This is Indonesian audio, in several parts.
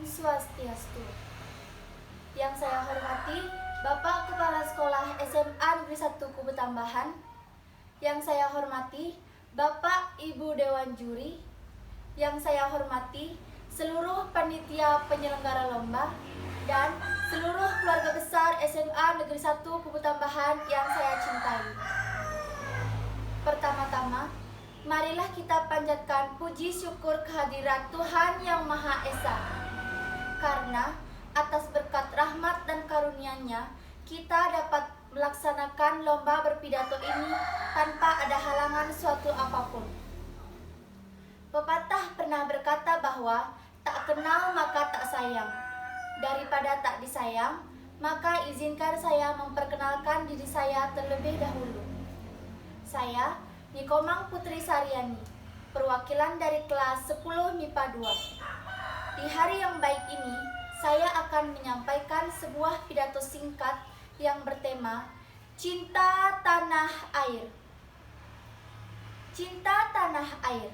Swastiastu. Yang saya hormati Bapak Kepala Sekolah SMA Negeri 1 Kubu Tambahan. Yang saya hormati Bapak Ibu Dewan Juri. Yang saya hormati seluruh panitia penyelenggara lomba dan seluruh keluarga besar SMA Negeri 1 Kubu Tambahan yang saya cintai. Pertama-tama, marilah kita panjatkan puji syukur kehadirat Tuhan Yang Maha Esa. Karena atas berkat rahmat dan karunia-Nya, kita dapat melaksanakan lomba berpidato ini tanpa ada halangan suatu apapun. Pepatah pernah berkata bahwa tak kenal maka tak sayang. Daripada tak disayang, maka izinkan saya memperkenalkan diri saya terlebih dahulu. Saya Nikomang Putri Saryani, perwakilan dari kelas 10 MIPA 2. Di hari yang baik ini, saya akan menyampaikan sebuah pidato singkat yang bertema Cinta Tanah Air. Cinta tanah air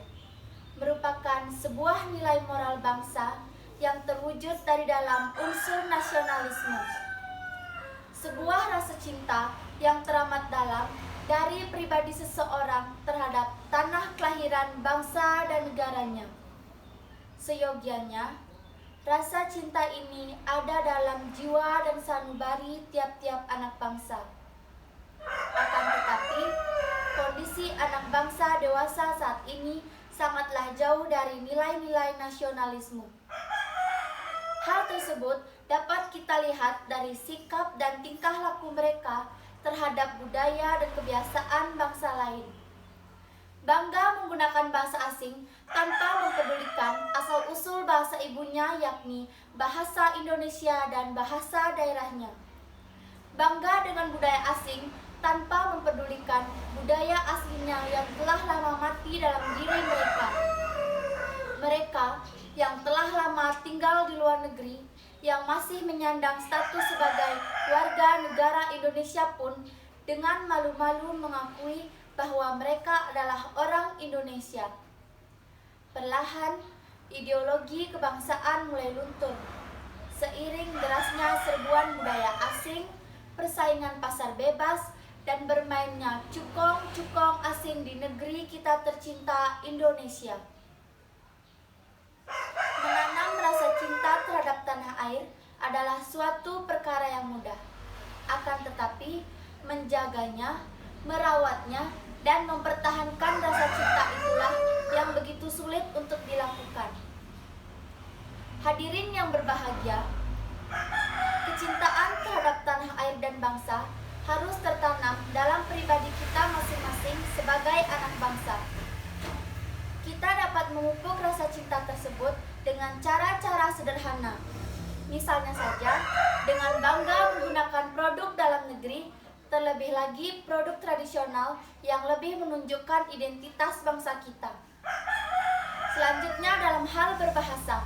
merupakan sebuah nilai moral bangsa yang terwujud dari dalam unsur nasionalisme. Sebuah rasa cinta yang teramat dalam dari pribadi seseorang terhadap tanah kelahiran bangsa dan negaranya. Seyogianya, rasa cinta ini ada dalam jiwa dan sanubari tiap-tiap anak bangsa. Akan tetapi, kondisi anak bangsa dewasa saat ini sangatlah jauh dari nilai-nilai nasionalisme. Hal tersebut dapat kita lihat dari sikap dan tingkah laku mereka terhadap budaya dan kebiasaan bangsa lain. Bangga menggunakan bahasa asing tanpa mempedulikan asal-usul bahasa ibunya, yakni bahasa Indonesia dan bahasa daerahnya. Bangga dengan budaya asing tanpa mempedulikan budaya aslinya yang telah lama mati dalam diri mereka. Mereka yang telah lama tinggal di luar negeri, yang masih menyandang status sebagai warga negara Indonesia pun dengan malu-malu mengakui bahwa mereka adalah orang Indonesia. Perlahan, ideologi kebangsaan mulai luntur. Seiring derasnya serbuan budaya asing, persaingan pasar bebas, dan bermainnya cukong-cukong asing di negeri kita tercinta Indonesia. Menanam rasa cinta terhadap tanah air adalah suatu perkara yang mudah. Akan tetapi, menjaganya, merawatnya, dan mempertahankan rasa cinta itulah yang begitu sulit untuk dilakukan. Hadirin yang berbahagia, kecintaan terhadap tanah air dan bangsa harus tertanam dalam pribadi kita masing-masing sebagai anak bangsa. Kita dapat memupuk rasa cinta tersebut dengan cara-cara sederhana. Misalnya saja, dengan bangga menggunakan produk dalam negeri, terlebih lagi produk tradisional yang lebih menunjukkan identitas bangsa kita. Selanjutnya dalam hal berbahasa,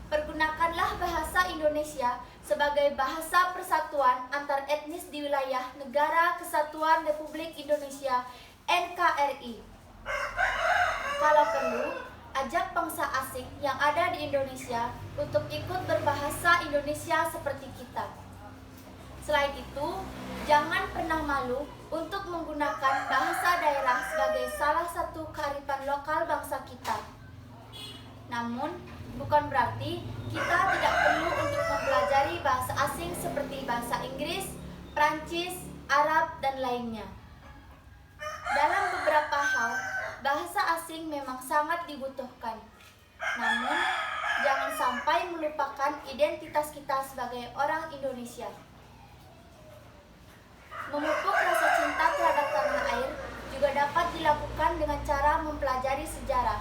pergunakanlah bahasa Indonesia sebagai bahasa persatuan antar etnis di wilayah Negara Kesatuan Republik Indonesia NKRI. Kalau perlu, ajak bangsa asing yang ada di Indonesia untuk ikut berbahasa Indonesia seperti kita. Selain itu, jangan pernah malu untuk menggunakan bahasa daerah sebagai salah satu kearifan lokal bangsa kita. Namun, bukan berarti kita tidak perlu untuk mempelajari bahasa asing seperti bahasa Inggris, Prancis, Arab, dan lainnya. Dalam beberapa hal, bahasa asing memang sangat dibutuhkan. Namun, jangan sampai melupakan identitas kita sebagai orang Indonesia. Memupuk rasa cinta terhadap tanah air juga dapat dilakukan dengan cara mempelajari sejarah.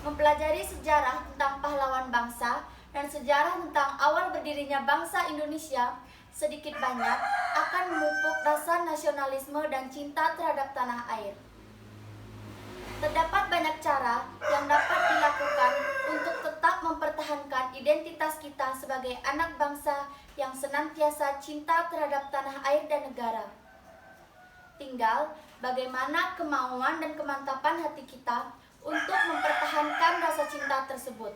Mempelajari sejarah tentang pahlawan bangsa dan sejarah tentang awal berdirinya bangsa Indonesia sedikit banyak akan memupuk rasa nasionalisme dan cinta terhadap tanah air. Terdapat banyak cara yang dapat dilakukan untuk tetap mempertahankan identitas kita sebagai anak bangsa yang senantiasa cinta terhadap tanah air dan negara. Tinggal bagaimana kemauan dan kemantapan hati kita untuk mempertahankan rasa cinta tersebut.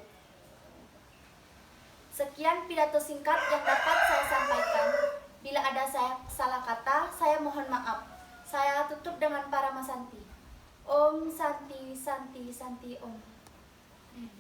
Sekian pidato singkat yang dapat saya sampaikan. Bila ada saya salah kata, saya mohon maaf. Saya tutup dengan Paramasanti. Om Santi Santi Santi Om.